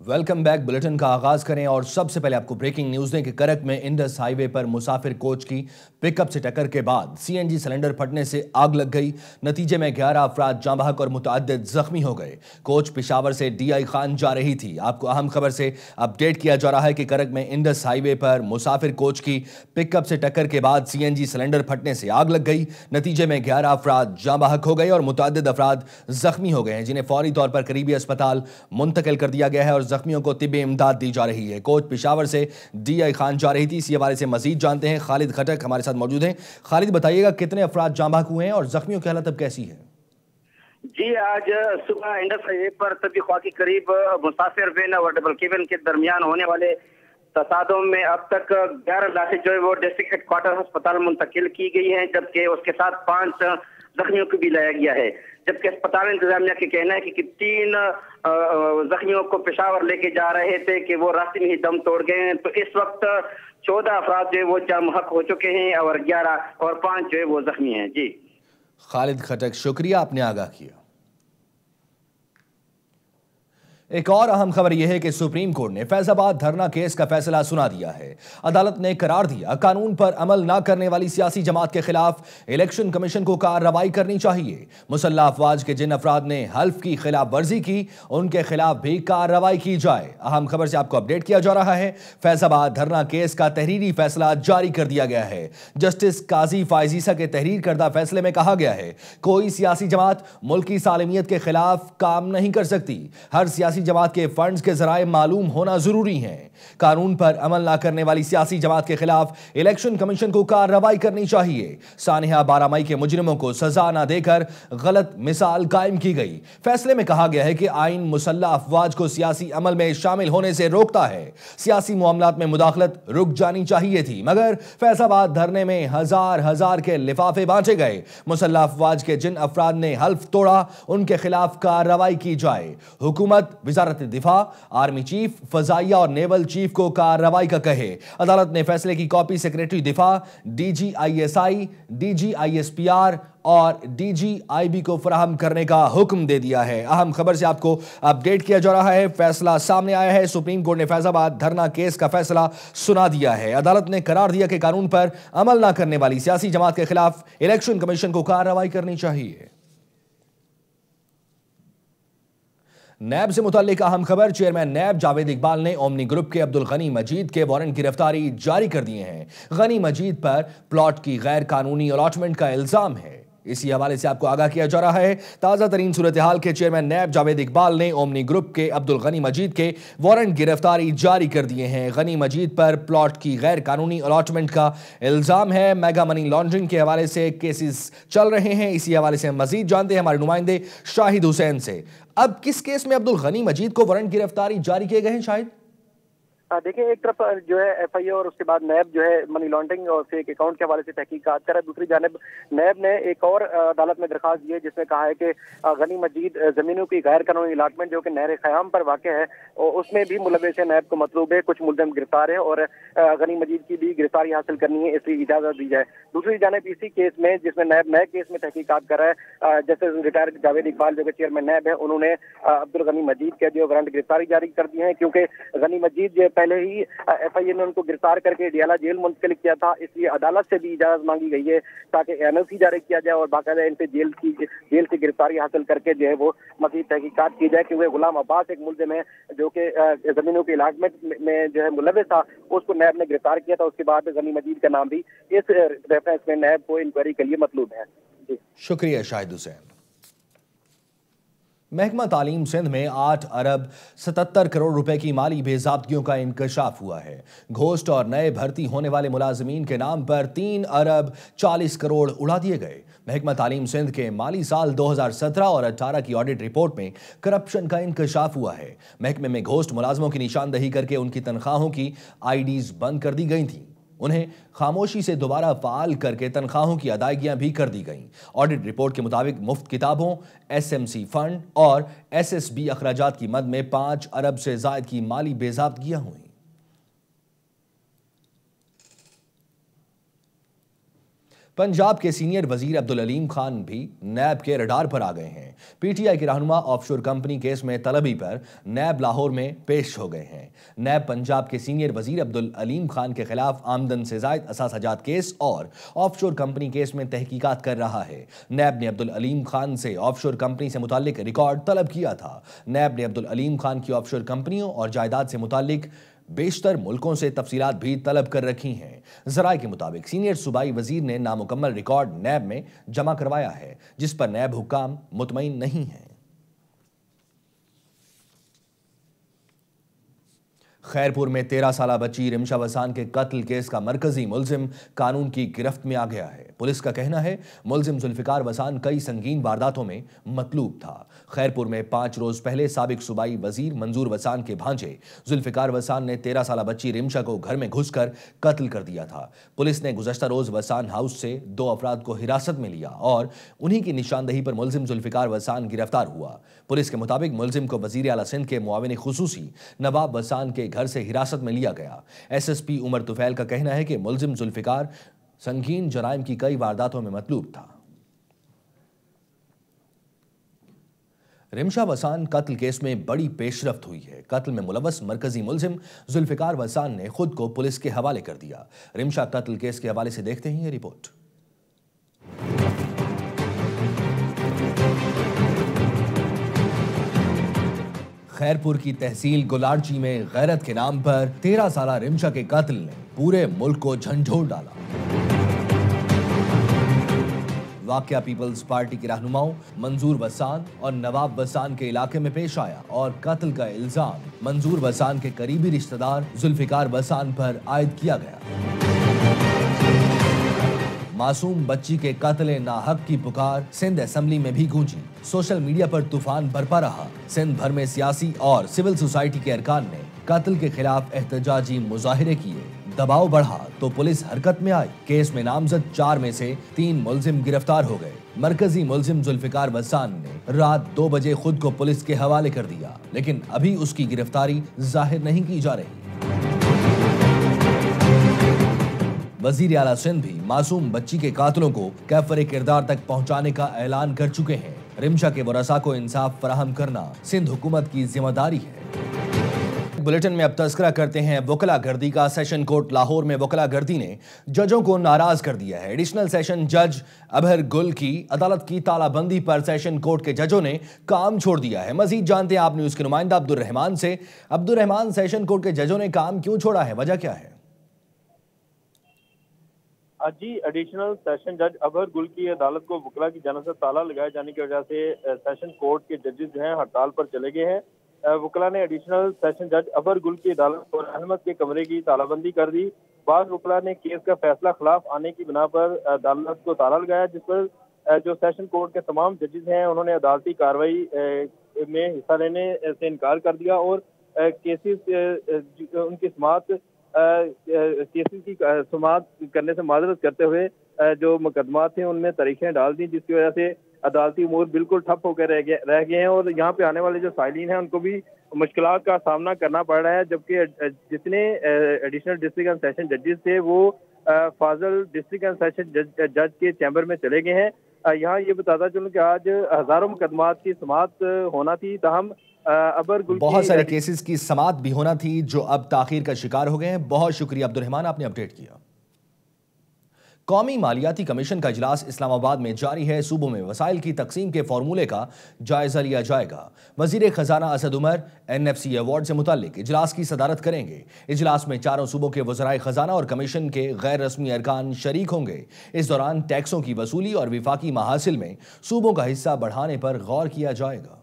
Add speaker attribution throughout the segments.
Speaker 1: Welcome back. Bulletin का आगाज करें और सबसे पहले आपको ब्रेकिंग न्यूज दें कि करक में इंडस हाईवे पर मुसाफिर कोच की पिकअप से टक्कर के बाद सीएनजी सिलेंडर फटने से आग लग गई। नतीजे में 11 अफराद जाँ बहक और मुतअद्दिद जख्मी हो गए। कोच पेशावर से डीआई खान जा रही थी। आपको अहम खबर से अपडेट किया जा रहा है कि करक में इंडस हाईवे पर मुसाफिर कोच की पिकअप से टक्कर के बाद सीएनजी सिलेंडर फटने से आग लग गई। नतीजे में 11 अफराद जाँ बहक हो गए और मुतअद्दिद अफराद जख्मी हो गए हैं, जिन्हें फौरी तौर पर करीबी अस्पताल मुंतकिल कर दिया गया है और जख्मियों को तिब्बी इमदाद दी जा रही है। कोच पेशावर से डीआई खान जा रही थी। इसी हवाले से मजीद जानते हैं। खालिद खटक हमारे साथ मौजूद हैं। खालिद, बताइएगा कितने अफराद जाँ बहक हुए हैं और जख्मियों की हालत अब कैसी है?
Speaker 2: जी, आज सुबह इंडस हाईवे पर तबी ख्वाह के करीब मुसाफिर वैन और डबल केबिन के दरमियान होने वाले तसादुम में अब तक 11 लाशें जो है वो डिस्ट्रिक्ट हेडक्वार्टर अस्पताल मुंतकिल की गई हैं, जबकि उसके साथ 5 जख्मियों को भी लाया गया है। जबकि अस्पताल इंतजामिया का कहना है कि 3 जख्मियों को पेशावर लेके जा रहे थे कि वो रास्ते में ही दम तोड़ गए हैं। तो इस वक्त 14 अफराद जो है वो जाम हक हो चुके हैं और 11 और 5 जो है वो जख्मी हैं। जी
Speaker 1: खालिद खटक, शुक्रिया, आपने आगाह किया। एक और अहम खबर यह है कि सुप्रीम कोर्ट ने फैजाबाद धरना केस का फैसला सुना दिया है। अदालत ने करार दिया, कानून पर अमल न करने वाली सियासी जमात के खिलाफ इलेक्शन कमीशन को कार्रवाई करनी चाहिए। मुसल्लह अफवाज के जिन अफराद ने हल्फ की खिलाफ वर्जी की, उनके खिलाफ भी कार्रवाई की जाए। अहम खबर से आपको अपडेट किया जा रहा है। फैजाबाद धरना केस का तहरीरी फैसला जारी कर दिया गया है। जस्टिस काजी फायजीसा के तहरीर करदा फैसले में कहा गया है, कोई सियासी जमात मुल्क की सालिमियत के खिलाफ काम नहीं कर सकती। हर सियासी जमात के फंड्स के जराए मालूम होना जरूरी है। कानून पर अमल ना करने वाली सियासी जमात के खिलाफ इलेक्शन कमीशन को कार्रवाई करनी चाहिए। सानिया 12 मई के मुजरिमों को सजा ना देकर गलत मिसाल कायम की गई। फैसले में कहा गया है कि आइन मुसल्लह अफवाज को सियासी अमल में शामिल होने से रोकता है। सियासी मामलात में मुदाखलत रुक जानी चाहिए थी, मगर फैजाबाद धरने में हजार के लिफाफे बांटे गए। मुसल्लह अफवाज के जिन अफराद ने हल्फ तोड़ा, उनके खिलाफ कार्रवाई की जाए। हुकूमत, वजारत दिफा, आर्मी चीफ, फजाइया और नेवल चीफ को कार्रवाई का कहे। अदालत ने फैसले की कॉपी सेक्रेटरी दिफा, DGISI, DGISPR और DGIB को फराहम करने का हुक्म दे दिया है। अहम खबर से आपको अपडेट किया जा रहा है। फैसला सामने आया है। सुप्रीम कोर्ट ने फैजाबाद धरना केस का फैसला सुना दिया है। अदालत ने करार दिया कि कानून पर अमल न करने वाली सियासी जमात के खिलाफ इलेक्शन कमीशन को कार्रवाई करनी चाहिए। नैब से मुताल्लिक अहम खबर। चेयरमैन नैब जावेद इकबाल ने ओमनी ग्रुप के अब्दुल गनी मजीद के वारंट गिरफ्तारी जारी कर दिए हैं। गनी मजीद पर प्लॉट की गैर कानूनी अलॉटमेंट का इल्जाम है। इसी हवाले से आपको आगाह किया जा रहा है। ताज़ा तरीन सूरत हाल के चेयरमैन नैब जावेद इकबाल ने ओमनी ग्रुप के अब्दुल गनी मजीद के वारंट गिरफ्तारी जारी कर दिए हैं। गनी मजीद पर प्लॉट की गैर कानूनी अलॉटमेंट का इल्जाम है। मेगा मनी लॉन्ड्रिंग के हवाले से केसेस चल रहे हैं। इसी हवाले से हम मजीद जानते हैं हमारे नुमाइंदे शाहिद हुसैन से। अब किस केस में अब्दुल गनी मजीद को वारंट गिरफ्तारी जारी किए गए हैं शाहिद?
Speaker 3: देखिए, एक तरफ जो है एफआईए और उसके बाद नैब जो है मनी लॉन्ड्रिंग और फेक अकाउंट के हवाले से तहकीकात कर रहा है। दूसरी जानिब नैब ने एक और अदालत में दरखास्त दी है, जिसमें कहा है कि गनी मजीद जमीनों की गैर कानूनी अलाटमेंट जो कि नहर ख़याम पर वाक़ है, और उसमें भी मुलव्वस है। नैब को मतलूब है कुछ मुलज़म गिरफ्तार है और गनी मजीद की भी गिरफ्तारी हासिल करनी है, इसलिए इजाज़त दी जाए। दूसरी जानिब इसी केस में, जिसमें नैब नए केस में तहकीकात कर रहा है, जैसे रिटायर्ड जावेद इकबाल जो कि चेयरमैन नैब है, उन्होंने अब्दुल गनी मजीद के जो वारंट गिरफ्तारी जारी कर दी है, क्योंकि गनी मजीद जो पहले ही एफआईए ने उनको गिरफ्तार करके डियाला जेल मुंतकिल किया था। इसलिए अदालत से भी इजाजत मांगी गई है ताकि एनओसी जारी किया जाए और बाकायदा इनसे जेल से गिरफ्तारी हासिल करके जो है वो मज़ीद तहकीकात की जाए, क्योंकि गुलाम अब्बास एक मुल्ज़िम है जो कि जमीनों की अलाटमेंट में जो है मुलव्वस था, उसको नैब ने गिरफ्तार किया था। उसके बाद गनी मजीद का नाम भी इस रेफरेंस में नैब को इंक्वायरी के लिए मतलूब है। जी
Speaker 1: शुक्रिया शाहिद हुसैन। महकमा तालीम सिंध में 8 अरब 77 करोड़ रुपए की माली बेज़ाब्तियों का इंकशाफ हुआ है। घोस्ट और नए भर्ती होने वाले मुलाजमीन के नाम पर 3 अरब 40 करोड़ उड़ा दिए गए। महकमा तालीम सिंध के माली साल 2017 और 18 की ऑडिट रिपोर्ट में करप्शन का इंकशाफ हुआ है। महकमे में घोस्ट मुलाजमों की निशानदही करके उनकी तनख्वाहों की आईडीज बंद कर दी गई थीं। उन्हें खामोशी से दोबारा फाल करके तनख्वाहों की अदायगियां भी कर दी गईं। ऑडिट रिपोर्ट के मुताबिक मुफ्त किताबों, एसएमसी फंड और एसएसबी अखराजात की मद में 5 अरब से जायद की माली बेज़ाब्तियां हुई। पंजाब के सीनियर वजीर अब्दुल अलीम खान भी नैब के रडार पर आ गए हैं। हैं। पीटीआई के रहनुमा ऑफशोर कंपनी केस में तलबी पर नैब लाहौर में पेश हो गए हैं। नैब पंजाब के सीनियर वजीर अब्दुल अलीम खान के खिलाफ आमदन से जायद असासजात केस और ऑफशोर कंपनी केस में तहकीकात कर रहा है। नैब ने अब्दुल अलीम खान से ऑफशोर कंपनी से मुताल्लिक रिकॉर्ड तलब किया था। नैब ने अब्दुल अलीम खान की ऑफशोर कंपनियों और जायदाद से मुताल्लिक बेशतर मुल्कों से तफसीलात भी तलब कर रखी हैं। जराये के मुताबिक सीनियर सूबाई वजीर ने नामुकम्मल रिकॉर्ड नैब में जमा करवाया है, जिस पर नैब हुक्काम मुतमईन नहीं हैं। खैरपुर में 13 साला बच्ची रिमशा वसान के कत्ल केस का मरकजी मुलजिम कानून की गिरफ्त में आ गया है। पुलिस का कहना है मुलजिम जुल्फिकार वसान कई संगीन वारदातों में मतलूब था। खैरपुर में 5 रोज पहले साबिक सूबाई वजीर मंजूर वसान के भांजे जुल्फिकार वसान ने 13 साला बच्ची रिमशा को घर में घुसकर कत्ल कर दिया था। पुलिस ने गुज़श्ता रोज वसान हाउस से 2 अफराद को हिरासत में लिया और उन्हीं की निशानदही पर मुलजिम जुल्फिकार वसान गिरफ्तार हुआ। पुलिस के मुताबिक मुलजिम को वजीर आला सिंध के मुआविन खुसूसी नवाब वसान के घर से हिरासत में लिया गया। एसएसपी उमर तुफैल का कहना है कि मुलजिम जुल्फिकार संगीन जराइम की कई वारदातों में मतलूब था। रिमशा वसान कत्ल केस में बड़ी पेशरफ्त हुई है। कत्ल में मुलव्वस मरकजी मुलजिम जुल्फिकार वसान ने खुद को पुलिस के हवाले कर दिया। रिमशा कत्ल केस के हवाले से देखते हैं ये रिपोर्ट। खैरपुर की तहसील गुलारची में गैरत के नाम पर 13 साला रिमशा के कत्ल ने पूरे मुल्क को झंझोर डाला। वाकया पीपल्स पार्टी के रहनुमाओं मंजूर वसान और नवाब वसान के इलाके में पेश आया और कत्ल का इल्जाम मंजूर वसान के करीबी रिश्तेदार जुल्फिकार वसान पर आयद किया गया। मासूम बच्ची के कत्ल नाहक की पुकार सिंध असेंबली में भी गूंजी। सोशल मीडिया पर तूफान बरपा रहा। सिंध भर में सियासी और सिविल सोसाइटी के अरकान ने कत्ल के खिलाफ एहतजाजी मुजाहिरे किए। दबाव बढ़ा तो पुलिस हरकत में आई। केस में नामजद 4 में से 3 मुलजिम गिरफ्तार हो गए। मरकजी मुलजिम जुल्फिकार वसान ने रात 2 बजे खुद को पुलिस के हवाले कर दिया, लेकिन अभी उसकी गिरफ्तारी जाहिर नहीं की जा रही। वजीर आला सिंध भी मासूम बच्ची के कातिलों को कैफरे किरदार तक पहुंचाने का ऐलान कर चुके हैं। रिमशा के वरसा को इंसाफ फराहम करना सिंध हुकूमत की जिम्मेदारी है। बुलेटिन में अब तस्करा करते हैं वकला गर्दी का। सेशन कोर्ट लाहौर में वकला गर्दी ने जजों को नाराज कर दिया है। एडिशनल सेशन जज अबहर गुल की अदालत की तालाबंदी पर सेशन कोर्ट के जजों ने काम छोड़ दिया है। मजीद जानते हैं आप न्यूज के नुमाइंदा अब्दुल रहमान से। अब्दुल रहमान, सेशन कोर्ट के जजों ने काम क्यों छोड़ा है, वजह क्या है?
Speaker 4: जी, एडिशनल सेशन जज अबहर गुल की अदालत को वकला की जानिब से ताला लगाए जाने की वजह से सेशन कोर्ट के जजेस जो हैं हड़ताल पर चले गए हैं। वकला ने एडिशनल सेशन जज अबहर गुल की अदालत को रहमत के कमरे की तालाबंदी कर दी। बाद वकला ने केस का फैसला खिलाफ आने की बिना पर अदालत को ताला लगाया, जिस पर जो सेशन कोर्ट के तमाम जजेस हैं उन्होंने अदालती कार्रवाई में हिस्सा लेने से इनकार कर दिया और केसेस उनकी समाअत केसेस की समाअत करने से माजरत करते हुए जो मुकदमा थे उनमें तारीखें डाल दी, जिसकी वजह से अदालती उमूर बिल्कुल ठप होकर रह गए हैं और यहाँ पे आने वाले जो साइलिन हैं उनको भी मुश्किलात का सामना करना पड़ रहा है। जबकि जितने एडिशनल डिस्ट्रिक्ट एंड सेशन जजेस थे वो फाजल डिस्ट्रिक्ट एंड सेशन जज के चैम्बर में चले गए हैं। यहाँ ये बताता चलूँ कि आज हजारों मुकदमात की समाअत होना थी, ताहम
Speaker 1: बहुत सारे केसेस की समाअत भी होना थी जो अब ताखीर का शिकार हो गए हैं। बहुत शुक्रिया अब्दुल रहमान, आपने अपडेट किया। कौमी मालियाती कमीशन का इजलास इस्लामाबाद में जारी है। सूबों में वसाइल की तकसीम के फार्मूले का जायजा लिया जाएगा। वजीर खजाना असद उमर NFC अवार्ड से मुताल्लिक इजलास की सदारत करेंगे। इजलास में 4 सूबों के वज़राए खजाना और कमीशन के गैर रस्मी अरकान शरीक होंगे। इस दौरान टैक्सों की वसूली और विफाकी महासिल में सूबों का हिस्सा बढ़ाने पर गौर किया जाएगा।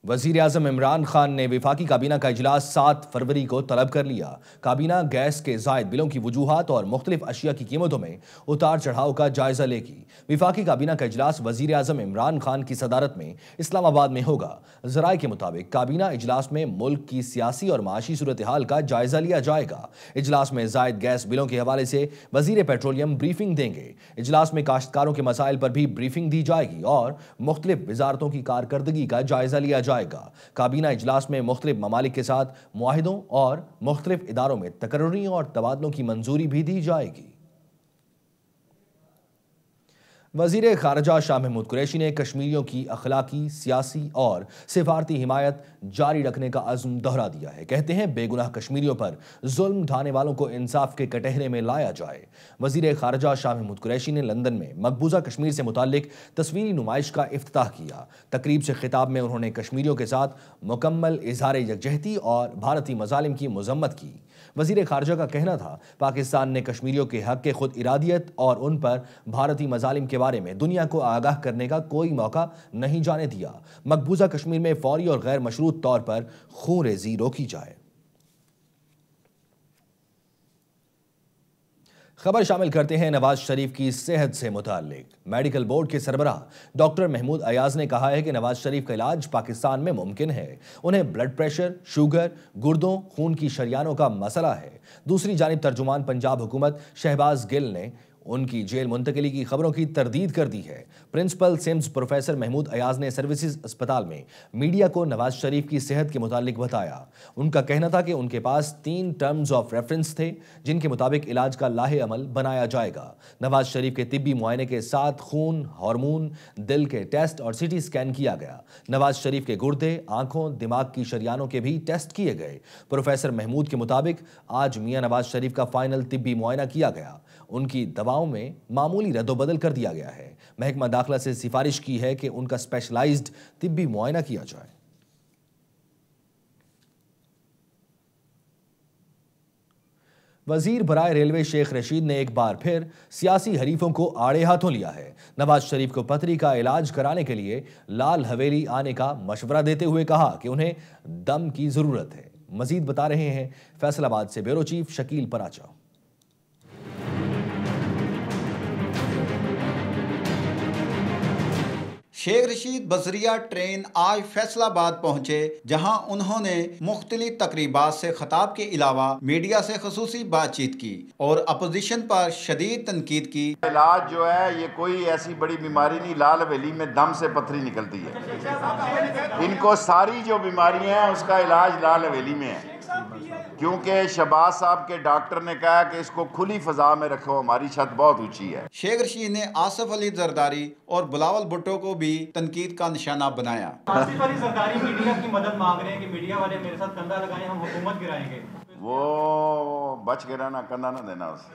Speaker 1: वजीर आजम इमरान खान ने विफाकी काबीना का इजलास 7 फरवरी को तलब कर लिया। काबीना गैस के जायद बिलों की वजूहात और मुख्तलिफ अशिया की कीमतों में उतार चढ़ाव का जायजा लेगी। विफाकी काबीना का इजलास वजीर आजम इमरान खान की सदारत में इस्लामाबाद में होगा। जराए के मुताबिक काबीना इजलास में मुल्क की सियासी और माशी सूरत हाल का जायजा लिया जाएगा। इजलास में जायद गैस बिलों के हवाले से वजीर पेट्रोलियम ब्रीफिंग देंगे। इजलास में काश्तकारों के मसाइल पर भी ब्रीफिंग दी जाएगी और मुख्तलिफ वजारतों की कारकर्दगी का जायजा लिया जाएगा। काबीना इजलास में मुख्तलिफ ममालिक के साथ मुआहिदों और मुख्तलिफ इदारों में तकर्री और तबादलों की मंजूरी भी दी जाएगी। वजीर खारजा शाह महमूद कुरैशी ने कश्मीरियों की अखलाकी, सियासी और सिफारती हिमायत जारी रखने का अज़्म दोहरा दिया है। कहते हैं बेगुनाह कश्मीरियों पर जुल्म ढाने वालों को इंसाफ के कटहरे में लाया जाए। वजीर खारजा शाह महमूद कुरैशी ने लंदन में मकबूजा कश्मीर से मुताल्लिक तस्वीरी नुमाइश का इफ्तिताह किया। तकरीब से खिताब में उन्होंने कश्मीरियों के साथ मुकम्मल इजहार यकजहती और भारतीय मजालिम की मजम्मत की। वजीर खारजा का कहना था, पाकिस्तान ने कश्मीरियों के हक के खुद इरादियत और उन पर भारतीय मजालिम के बारे में दुनिया को आगाह करने का कोई मौका नहीं जाने दिया। मकबूजा कश्मीर में फौरी और गैर मशरूत तौर पर खून रेजी रोकी जाए। खबर शामिल करते हैं नवाज शरीफ की सेहत से मुताल्लिक। मेडिकल बोर्ड के सरबराह डॉक्टर महमूद अयाज ने कहा है कि नवाज शरीफ का इलाज पाकिस्तान में मुमकिन है। उन्हें ब्लड प्रेशर, शुगर, गुर्दों, खून की शरियानों का मसला है। दूसरी जानिब तर्जुमान पंजाब हुकूमत शहबाज गिल ने उनकी जेल मुंतकिली की खबरों की तरदीद कर दी है। Principal SIMS professor Mahmood Ayaz ने सर्विसेज अस्पताल में मीडिया को नवाज शरीफ की सेहत के मुतालिक बताया। उनका कहना था कि उनके पास 3 टर्म्स ऑफ रेफरेंस थे जिनके मुताबिक इलाज का लाहे अमल बनाया जाएगा। नवाज शरीफ के तिब्बी मुआयने के साथ खून, हार्मोन, दिल के टेस्ट और सिटी स्कैन किया गया। नवाज शरीफ के गुर्दे, आंखों, दिमाग की शरियानों के भी टेस्ट किए गए। प्रोफेसर महमूद के मुताबिक आज मियां नवाज शरीफ का फाइनल तिब्बी मुआयना किया गया। उनकी दवाओं में मामूली रद्दोबदल कर दिया गया है। महकमा दाखिला से सिफारिश की है कि उनका स्पेशलाइज्ड तिब्बी मुआयना किया जाए। वजीर बराए रेलवे शेख रशीद ने एक बार फिर सियासी हरीफों को आड़े हाथों लिया है। नवाज शरीफ को पथरी का इलाज कराने के लिए लाल हवेली आने का मशवरा देते हुए कहा कि उन्हें दम की जरूरत है। मजीद बता रहे हैं फैसलाबाद से ब्यूरो चीफ शकील पराचा।
Speaker 5: शेख रशीद बजरिया ट्रेन आज फैसलाबाद पहुंचे, जहां उन्होंने मुख्तलिफ तकरीबात से खिताब के अलावा मीडिया से खसूसी बातचीत की और अपोजिशन पर शदीद तनकीद की।
Speaker 6: इलाज जो है ये कोई ऐसी बड़ी बीमारी नहीं, लाल हवेली में दम से पथरी निकलती है। इनको सारी जो बीमारियां हैं उसका इलाज लाल हवेली में है, क्योंकि शहबाज साहब के डॉक्टर ने कहा कि इसको खुली फजा में रखो, हमारी छत बहुत ऊंची है।
Speaker 5: शेख रशीद ने आसिफ अली जरदारी और बिलावल भुट्टो को भी तनकीद का निशाना बनाया।
Speaker 7: आसिफ अली जरदारी मीडिया की मदद मांग रहे हैं कि मीडिया वाले मेरे साथ कंधा लगाएं, हम हुकूमत गिराएंगे।
Speaker 6: वो बच के रहना, कंधा ना देना उसे।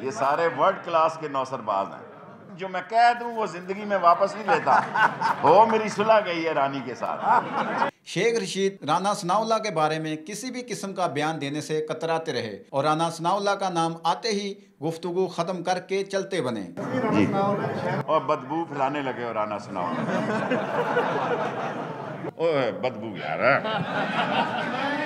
Speaker 6: ये सारे वर्ल्ड क्लास के नौसरबाज हैं। जो मैं कह दूं वो जिंदगी में वापस नहीं लेता। हो मेरी सुलह गई है रानी के साथ।
Speaker 5: शेख रशीद राना सनाउल्लाह के बारे में किसी भी किस्म का बयान देने से कतराते रहे और राना सनाउल्लाह का नाम आते ही गुफ्तगू खत्म करके चलते बने
Speaker 6: जी। और बदबू फैलाने लगे हो राना सनाउल्लाह। ओए बदबू यार।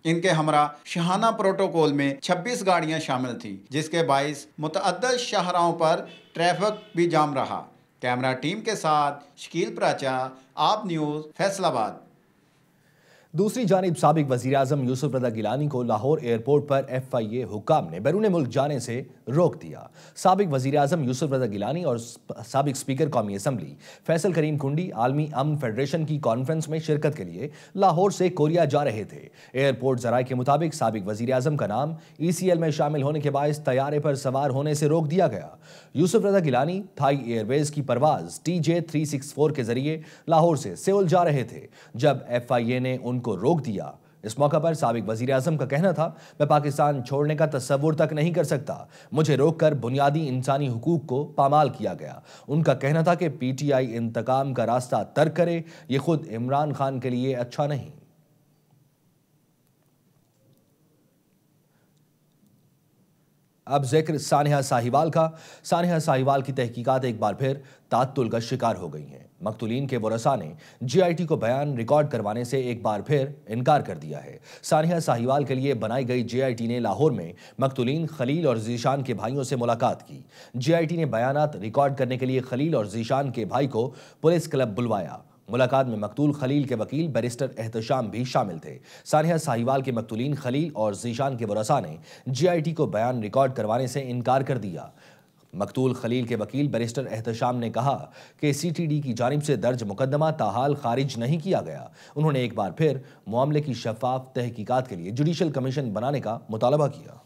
Speaker 5: इनके हमरा शाहाना प्रोटोकॉल में 26 गाड़ियां शामिल थी, जिसके बाइस मुतअद्दिद शाहराहों पर ट्रैफिक भी जाम रहा। कैमरा टीम के साथ शकील पराचा, आप न्यूज़, फैसलाबाद।
Speaker 1: दूसरी जानिब साबिक वज़ीर-ए-आज़म यूसुफ रज़ा गिलानी को लाहौर एयरपोर्ट पर FIA हुक्काम ने बैरून मुल्क जाने से रोक दिया। साबिक वज़ीर-ए-आज़म यूसुफ रज़ा गिलानी और साबिक स्पीकर कौमी असम्बली फैसल करीम कुंडी आलमी अमन फेडरेशन की कॉन्फ्रेंस में शिरकत के लिए लाहौर से कोरिया जा रहे थे। एयरपोर्ट ज़राए के मुताबिक साबिक वज़ीर-ए-आज़म का नाम ECL में शामिल होने के बायस तैयारे पर सवार होने से रोक दिया गया। यूसुफ रज़ा गिलानी थाई एयरवेज की परवाज TJ 364 के जरिए लाहौर से सेउल जा रहे थे जब FIA ने उनको रोक दिया। इस मौका पर साबिक वजीर आजम का कहना था, मैं पाकिस्तान छोड़ने का तस्वुर तक नहीं कर सकता, मुझे रोककर बुनियादी इंसानी हुकूक को पामाल किया गया। उनका कहना था कि PTI इंतकाम का रास्ता तर्क करे, ये खुद इमरान खान के लिए अच्छा नहीं। अब जिक्र सानिया साहिवाल का। सानिया साहिवाल की तहकीकात एक बार फिर तात्तुल का शिकार हो गई हैं। मकतूलीन के वरसा ने GIT को बयान रिकॉर्ड करवाने से एक बार फिर इनकार कर दिया है। सानिया साहिवाल के लिए बनाई गई GIT ने लाहौर में मकतूलीन खलील और जीशान के भाइयों से मुलाकात की। GIT ने बयानात रिकॉर्ड करने के लिए खलील और जीशान के भाई को पुलिस क्लब बुलवाया। मुलाकात में मकतूल खलील के वकील बैरिस्टर एहतशाम भी शामिल थे। सानिया साहिवाल के मकतूलीन खलील और जीशान के वरसा ने GIT को बयान रिकॉर्ड करवाने से इनकार कर दिया। मकतूल खलील के वकील बैरिस्टर एहतशाम ने कहा कि CTD की जानिब से दर्ज मुकदमा ताहाल खारिज नहीं किया गया। उन्होंने एक बार फिर मामले की शफाफ तहकीकात के लिए जुडिशल कमीशन बनाने का मुतालबा किया।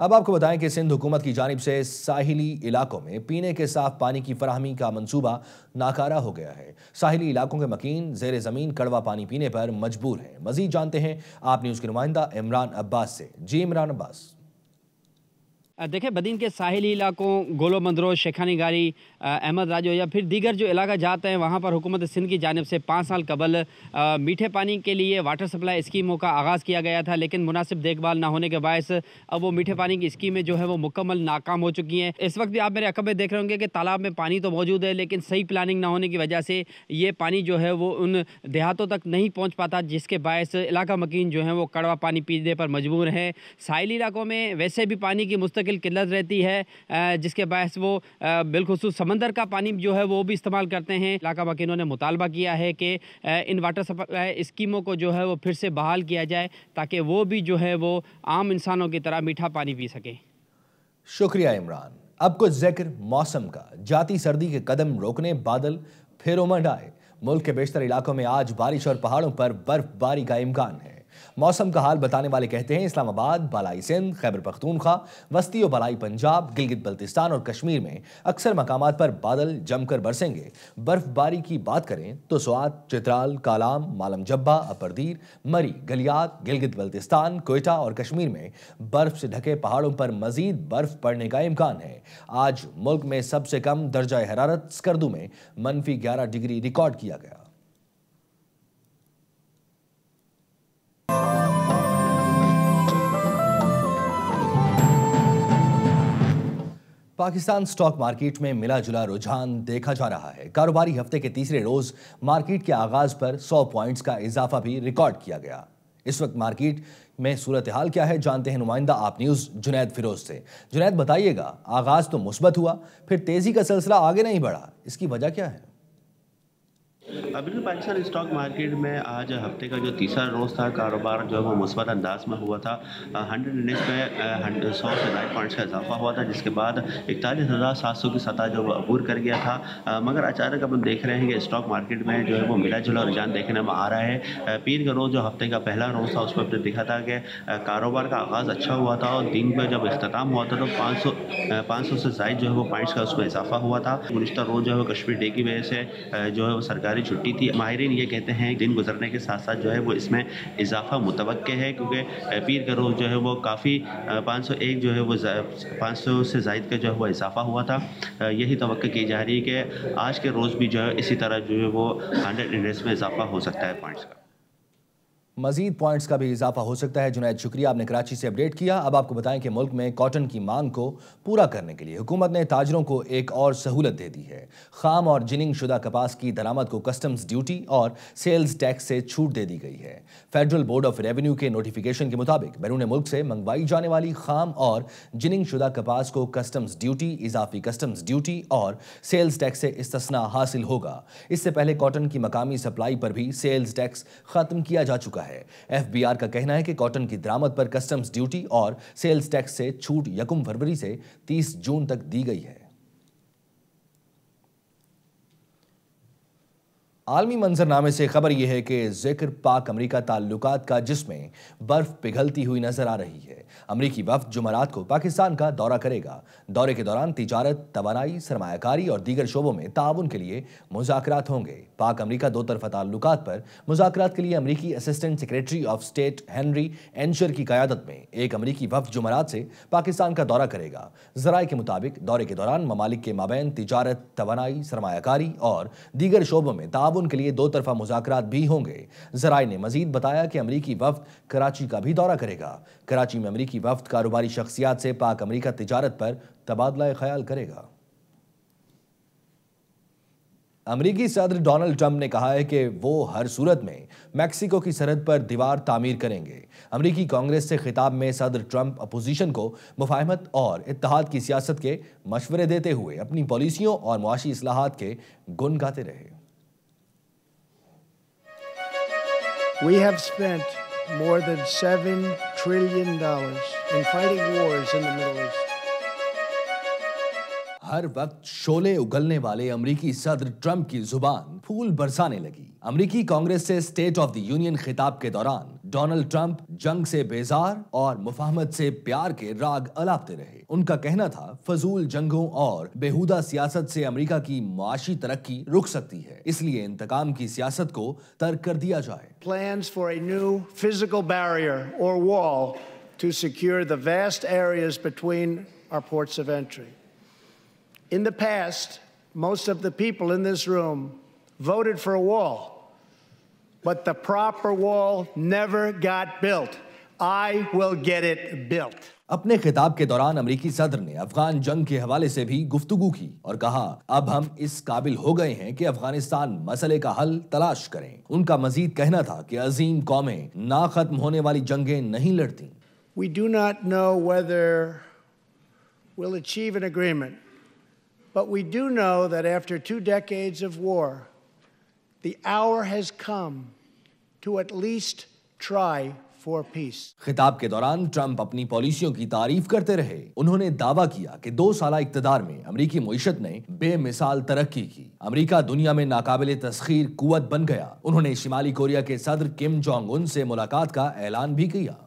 Speaker 1: अब आपको बताएं कि सिंध हुकूमत की जानिब से साहिली इलाकों में पीने के साफ पानी की फराहमी का मंसूबा नाकारा हो गया है। साहिली इलाकों के मकीन जेर ज़मीन कड़वा पानी पीने पर मजबूर हैं। मजीद जानते हैं आप न्यूज़ के नुमाइंदा इमरान अब्बास से। जी इमरान अब्बास।
Speaker 8: देखिए, बदीन के साहिली इलाकों गोलो मंदरो, शेखानी गारी, अहमद राजो या फिर दीगर जो इलाका जाते हैं, वहाँ पर हुकूमत सिंध की जानिब से 5 साल कबल मीठे पानी के लिए वाटर सप्लाई स्कीमों का आगाज़ किया गया था, लेकिन मुनासिब देखभाल ना होने के बायस अब वो मीठे पानी की स्कीमें जो है वो मुकम्मल नाकाम हो चुकी हैं। इस वक्त भी आप मेरे अकब में देख रहे होंगे कि तालाब में पानी तो मौजूद है, लेकिन सही प्लानिंग ना होने की वजह से ये पानी जो है वो उन देहातों तक नहीं पहुँच पाता, जिसके बायस इलाका मकीन जो है वो कड़वा पानी पीने पर मजबूर हैं। साहिली इलाकों में वैसे भी पानी की मुस्तकिल किल्लत रहती है, जिसके बायस वो बिलखुसूस समंदर का पानी जो है वो भी इस्तेमाल करते हैं। इलाका मकीनों ने मुतालबा किया है कि इन वाटर सप्लाई स्कीमों को जो है वो फिर से बहाल किया जाए, ताकि वो भी जो है वो आम इंसानों की तरह मीठा पानी पी सकें।
Speaker 1: शुक्रिया इमरान। अब कुछ जिक्र मौसम का। जाती सर्दी के कदम रोकने बादल फिर उमड़ आए। मुल्क के बेशतर इलाकों में आज बारिश और पहाड़ों पर बर्फबारी का इम्कान है। मौसम का हाल बताने वाले कहते हैं इस्लामाबाद, बालाई सिंध, खैबर पख्तूनख्वा, वस्ती और बालाई पंजाब, गिलगित बल्तिस्तान और कश्मीर में अक्सर मकामात पर बादल जमकर बरसेंगे। बर्फबारी की बात करें तो स्वात, चित्राल, कालाम, मालम जब्बा, अपरदीर, मरी, गलियात, गिलगित बल्तिस्तान, कोयटा और कश्मीर में बर्फ से ढके पहाड़ों पर मजीद बर्फ पड़ने का इम्कान है। आज मुल्क में सबसे कम दर्जा हरारत स्कर्दू में -11 डिग्री रिकॉर्ड किया गया। पाकिस्तान स्टॉक मार्केट में मिला जुला रुझान देखा जा रहा है। कारोबारी हफ्ते के तीसरे रोज मार्केट के आगाज पर 100 पॉइंट्स का इजाफा भी रिकॉर्ड किया गया। इस वक्त मार्केट में सूरत हाल क्या है, जानते हैं नुमाइंदा आप न्यूज़ जुनैद फिरोज से। जुनैद, बताइएगा, आगाज तो मुस्बत हुआ, फिर तेजी का सिलसिला आगे नहीं बढ़ा, इसकी वजह क्या है?
Speaker 9: बिल्कुल, पाकिस्तान स्टॉक मार्केट में आज हफ्ते का जो तीसरा रोज़ था, कारोबार जो है वो मुस्बत अंदाज में हुआ था। 100 इंडेक्स में 100 से ज़ायद पॉइंट्स का इजाफा हुआ था, जिसके बाद 41,700 की सतह जो वो अबूर कर गया था। मगर अचानक अब हम देख रहे हैं कि स्टॉक मार्केट में जो है वो मिला जुला रुझान देखने में आ रहा है। पीर का रोज़ जो हफ्ते का पहला रोज़ था, उस पर दिखा था कि कारोबार का आगाज़ अच्छा हुआ था और दिन पर जब इख्तिताम हुआ था तो 500 से ज़ायद जो है वो पॉइंट्स का उसमें इजाफा हुआ था। गुज़िश्ता रोज़ जो है वो कश्मीर डे की वजह से जो है वो सरकारी छुट्टी थी। माहिरीन ये कहते हैं दिन गुजरने के साथ साथ जो है वो इसमें इजाफा मुतवक्के है, क्योंकि पीर का रोज़ जो है वो काफ़ी 501 जो है वो 500 से ज़ायद का जो है वो इजाफा हुआ था। यही तवक्को की जा रही है कि आज के रोज़ भी जो है इसी तरह जो है वो 100 इंडेक्स में इजाफा हो सकता है पॉइंट्स का।
Speaker 1: मजीद पॉइंट्स का भी इजाफा हो सकता है। जुनैद, शुक्रिया, आपने कराची से अपडेट किया। अब आपको बताएं कि मुल्क में कॉटन की मांग को पूरा करने के लिए हुकूमत ने ताजरों को एक और सहूलत दे दी है। खाम और जिनिंग शुदा कपास की दरामद को कस्टम्स ड्यूटी और सेल्स टैक्स से छूट दे दी गई है। फेडरल बोर्ड ऑफ रेवेन्यू के नोटिफिकेशन के मुताबिक बैरून मुल्क से मंगवाई जाने वाली खाम और जिनिंग शुदा कपास को कस्टम्स ड्यूटी, इजाफी कस्टम्स ड्यूटी और सेल्स टैक्स से इस्तिस्ना हासिल होगा। इससे पहले कॉटन की मकामी सप्लाई पर भी सेल्स टैक्स खत्म किया जा चुका है। एफबीआर का कहना है कि कॉटन की दरामद पर कस्टम्स ड्यूटी और सेल्स टैक्स से छूट 1 फरवरी से 30 जून तक दी गई है। आलमी मंजरनामे से खबर यह है कि जिक्र पाक अमरीका ताल्लुकात का, जिसमें बर्फ पिघलती हुई नजर आ रही है। अमरीकी वफ्द जुमेरात को पाकिस्तान का दौरा करेगा। दौरे के दौरान तिजारत, तवानाई, सरमायाकारी और दीगर शोबों में ताउन के लिए मुज़ाकरात होंगे। पाक अमरीका दो तरफा ताल्लुकात पर मुज़ाकरात के लिए अमरीकी assistant secretary of state Henry Ensher की क़यादत में एक अमरीकी वफ्द जुमेरात से पाकिस्तान का दौरा करेगा। ज़राए के मुताबिक दौरे के दौरान ममालिक के माबैन तिजारत, तवानाई, सरमायाकारी और दीगर शोबों में ताउन के लिए दो तरफा मुज़ाकरात भी होंगे। ज़राए ने मजीद बताया कि अमरीकी वफ्द कराची का भी दौरा करेगा। कराची में अमरीकी वफ्द कारोबारी शख्सियात से पाक अमरीका तिजारत पर तबादला ख्याल करेगा। अमरीकी सदर डोनाल्ड ट्रंप ने कहा है कि वो हर सूरत में मैक्सिको की सरहद पर दीवार तामीर करेंगे। अमरीकी कांग्रेस से खिताब में सदर ट्रंप अपोजिशन को मुफाहमत और इत्तेहाद की सियासत के मशवरे देते हुए अपनी पॉलिसियों और मुआशी इस्लाहात के गुण गाते रहे।
Speaker 10: We have spent more than $7 trillion in fighting wars in the Middle East.
Speaker 1: हर वक्त शोले उगलने वाले अमेरिकी सदर ट्रंप की जुबान फूल बरसाने लगी। अमेरिकी कांग्रेस से स्टेट ऑफ द यूनियन खिताब के दौरान डोनाल्ड ट्रंप जंग से बेजार और मुफाहमत से प्यार के राग अलापते रहे। उनका कहना था फजूल जंगों और बेहुदा सियासत से अमेरिका की माशी तरक्की रुक सकती है, इसलिए इंतकाम की सियासत को तर्क कर दिया जाए।
Speaker 10: Plans for a new physical barrier or wall to secure the vast areas between our ports of entry. In the past, most of the people in this room voted for a wall, but the proper wall never got built. I will get it built.
Speaker 1: अपने खिताब के दौरान अमेरिकी सदर ने अफगान जंग के हवाले से भी गुफ्तगू की और कहा, अब हम इस काबिल हो गए हैं कि अफगानिस्तान मसले का हल तलाश करें। उनका मजीद कहना था कि अजीम कौमें ना खत्म होने वाली जंगें नहीं लड़ती।
Speaker 10: We do not know whether we'll achieve an agreement, but we do know that after 2 decades of war, the hour has come to at least try for peace.
Speaker 1: खिताब के दौरान ट्रंप अपनी पॉलिसियों की तारीफ करते रहे। उन्होंने दावा किया कि 2 साल इक़्तिदार में अमेरिकी मईशत ने बेमिसाल तरक्की की। अमेरिका दुनिया में नाकाबिले तस्खीर कुव्वत बन गया। उन्होंने शिमाली कोरिया के सदर किम जोंग उन से मुलाकात का ऐलान भी किया।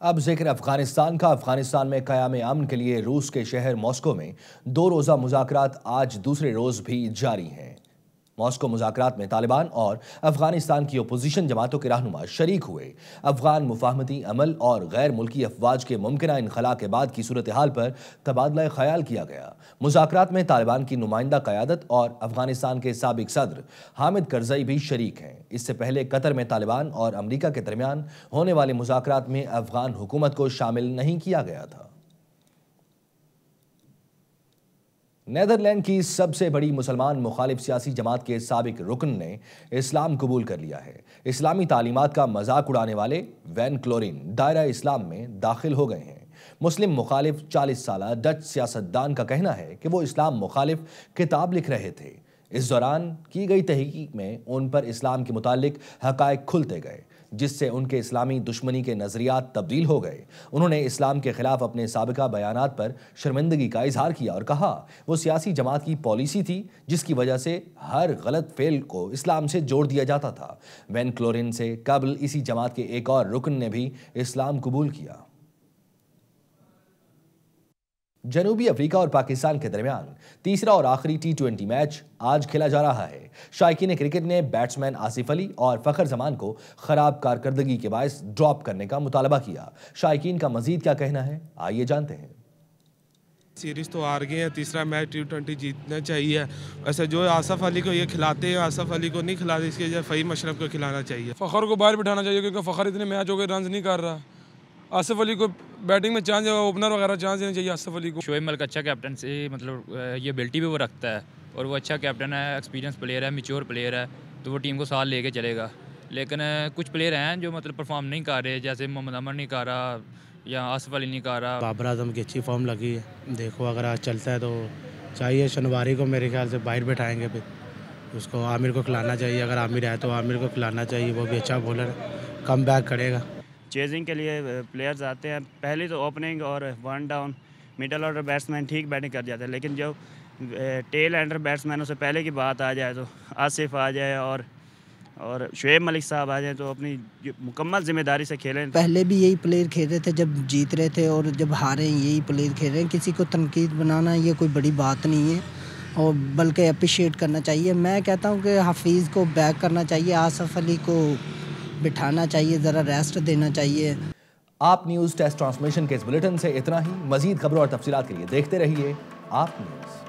Speaker 1: अब जिक्र अफगानिस्तान का। अफगानिस्तान में क़याम अमन के लिए रूस के शहर मॉस्को में 2 रोज़ा मुज़ाकरात आज दूसरे रोज़ भी जारी हैं। मॉस्को मुज़ाकरात में तालिबान और अफगानिस्तान की अपोजिशन जमातों के रहनुमा शरीक हुए। अफगान मुफाहमती अमल और गैर मुल्की अफवाज के मुमकिन इनखला के बाद की सूरत हाल पर तबादला ख्याल किया गया। मुज़ाकरात में तालिबान की नुमाइंदा क़यादत और अफगानिस्तान के साबिक सदर हामिद करज़ई भी शरीक हैं। इससे पहले कतर में तालिबान और अमरीका के दरमियान होने वाले मुज़ाकरात में अफगान हुकूमत को शामिल नहीं किया गया था। नेदरलैंड की सबसे बड़ी मुसलमान मुखालिफ सियासी जमात के साबिक रुकन ने इस्लाम कबूल कर लिया है। इस्लामी तालीमात का मजाक उड़ाने वाले वैन क्लोरिन दायरा इस्लाम में दाखिल हो गए हैं। मुस्लिम मुखालिफ 40 साला डच सियासतदान का कहना है कि वो इस्लाम मुखालिफ किताब लिख रहे थे। इस दौरान की गई तहकीक में उन पर इस्लाम के मुतालिक हकायक खुलते गए, जिससे उनके इस्लामी दुश्मनी के नज़रियात तब्दील हो गए। उन्होंने इस्लाम के खिलाफ अपने साबिका बयानात पर शर्मिंदगी का इजहार किया और कहा वो सियासी जमात की पॉलिसी थी जिसकी वजह से हर गलत फेल को इस्लाम से जोड़ दिया जाता था। वैन क्लोरिन से कबल इसी जमात के एक और रुकन ने भी इस्लाम कबूल किया। जनूबी अफ्रीका और पाकिस्तान के दरमियान तीसरा और आखिरी T20 मैच आज खेला जा रहा है। शायकीन क्रिकेट ने बैट्समैन आसिफ अली और फखर जमान को खराब कारकर्दगी के बायस ड्रॉप करने का मुतालबा किया। शायकीन का मजीद क्या कहना है, आइए जानते हैं।
Speaker 11: सीरीज तो हार गए हैं, तीसरा मैच T20 जीतना चाहिए। वैसे जो आसिफ अली को ये खिलाते हैं, आसिफ अली को नहीं खिलाते, इसके वजह फ़हीम अशरफ को खिलाना चाहिए।
Speaker 12: फ़खर को बाहर बिठाना चाहिए क्योंकि फ़खर इतने मैच हो गए रन नहीं कर रहा। आसिफ अली को बैटिंग में चांस, ओपनर वगैरह चांस देना चाहिए आसिफ अली को।
Speaker 13: शोएब मलिक अच्छा कैप्टन से मतलब ये एबिलिटी भी वो रखता है और वो अच्छा कैप्टन है, एक्सपीरियंस प्लेयर है, मैच्योर प्लेयर है, तो वो टीम को साथ लेके चलेगा। लेकिन कुछ प्लेयर हैं जो मतलब परफॉर्म नहीं कर रहे, जैसे मोहम्मद अमर नहीं कर रहा या आसिफ अली नहीं कर रहा।
Speaker 14: बाबर आजम की अच्छी फॉर्म लगी है, देखो अगर आज चलता है तो चाहिए। शनिवारी को मेरे ख्याल से बाहर बैठाएंगे, फिर उसको आमिर को खिलाना चाहिए। अगर आमिर है तो आमिर को खिलाना चाहिए, वो भी अच्छा बॉलर, कम बैक करेगा।
Speaker 15: चेजिंग के लिए प्लेयर्स आते हैं, पहले तो ओपनिंग और 1 डाउन मिडल ऑर्डर बैट्समैन ठीक बैटिंग कर जाते हैं, लेकिन जो टेल एंडर बैट्समैनों से पहले की बात आ जाए तो आसिफ आ जाए और शोएब मलिक साहब आ जाए तो अपनी मुकम्मल जिम्मेदारी से खेलें।
Speaker 16: पहले भी यही प्लेयर खेल रहे थे जब जीत रहे थे, और जब हारे यही प्लेयर खेल रहे हैं। किसी को तनकीद बनाना ये कोई बड़ी बात नहीं है, और बल्कि अप्रिशिएट करना चाहिए। मैं कहता हूँ कि हफीज़ को बैक करना चाहिए, आसिफ अली को बिठाना चाहिए, ज़रा रेस्ट देना चाहिए।
Speaker 1: आप न्यूज़ टेस्ट ट्रांसमिशन के इस बुलेटिन से इतना ही। मजीद खबरों और तफसीलात के लिए देखते रहिए आप न्यूज़।